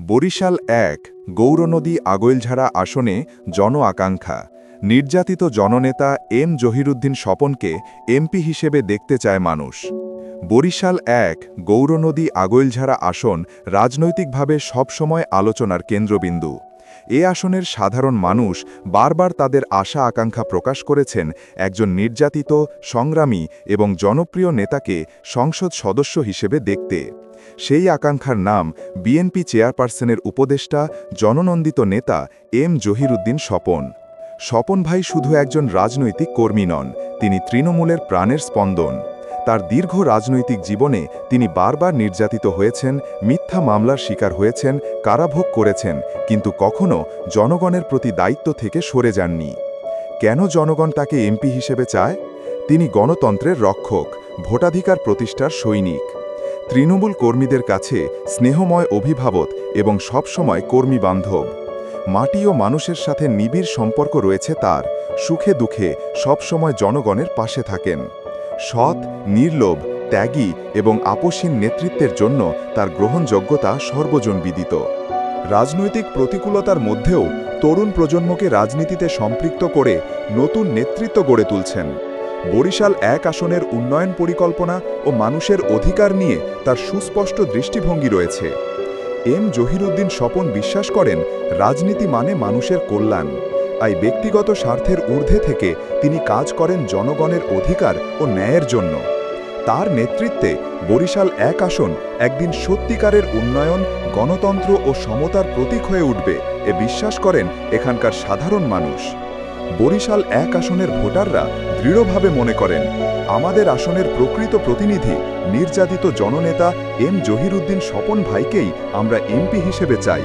বরিশাল ১ গৌরনদী আগৈলঝাড়া আসনে জন আকাঙ্ক্ষা নির্যাতিত জননেতা এম জহিরুদ্দিন স্বপনকে এমপি হিসেবে দেখতে চায় মানুষ। বরিশাল ১ গৌরনদী আগৈলঝাড়া আসন রাজনৈতিকভাবে সবসময় আলোচনার কেন্দ্রবিন্দু। এ আসনের সাধারণ মানুষ বারবার তাদের আশা আকাঙ্ক্ষা প্রকাশ করেছেন একজন নির্যাতিত, সংগ্রামী এবং জনপ্রিয় নেতাকে সংসদ সদস্য হিসেবে দেখতে। সেই আকাঙ্ক্ষার নাম বিএনপি চেয়ারপারসনের উপদেষ্টা, জননন্দিত নেতা এম জহিরুদ্দিন স্বপন। স্বপন ভাই শুধু একজন রাজনৈতিক কর্মী নন, তিনি তৃণমূলের প্রাণের স্পন্দন। তার দীর্ঘ রাজনৈতিক জীবনে তিনি বারবার নির্যাতিত হয়েছেন, মিথ্যা মামলার শিকার হয়েছেন, কারাভোগ করেছেন, কিন্তু কখনো জনগণের প্রতি দায়িত্ব থেকে সরে যাননি। কেন জনগণ তাকে এমপি হিসেবে চায়? তিনি গণতন্ত্রের রক্ষক, ভোটাধিকার প্রতিষ্ঠার সৈনিক। তৃণমূল কর্মীদের কাছে স্নেহময় অভিভাবক এবং সবসময় কর্মী বান্ধব। মাটি ও মানুষের সাথে নিবিড় সম্পর্ক রয়েছে তার, সুখে দুঃখে সবসময় জনগণের পাশে থাকেন। সৎ, নির্লোভ, ত্যাগী এবং আপোষহীন নেতৃত্বের জন্য তার গ্রহণযোগ্যতা সর্বজনবিদিত। রাজনৈতিক প্রতিকূলতার মধ্যেও তরুণ প্রজন্মকে রাজনীতিতে সম্পৃক্ত করে নতুন নেতৃত্ব গড়ে তুলছেন। বরিশাল ১ আসনের উন্নয়ন পরিকল্পনা ও মানুষের অধিকার নিয়ে তার সুস্পষ্ট দৃষ্টিভঙ্গি রয়েছে। এম জহিরুদ্দিন স্বপন বিশ্বাস করেন রাজনীতি মানে মানুষের কল্যাণ। তাই ব্যক্তিগত স্বার্থের ঊর্ধ্বে থেকে তিনি কাজ করেন জনগণের অধিকার ও ন্যায়ের জন্য। তার নেতৃত্বে বরিশাল ১ আসন একদিন সত্যিকারের উন্নয়ন, গণতন্ত্র ও সমতার প্রতীক হয়ে উঠবে এ বিশ্বাস করেন এখানকার সাধারণ মানুষ। বরিশাল ১ আসনের ভোটাররা দৃঢ়ভাবে মনে করেন আমাদের আসনের প্রকৃত প্রতিনিধি নির্যাতিত জননেতা এম জহিরুদ্দিন স্বপন ভাইকেই আমরা এমপি হিসেবে চাই।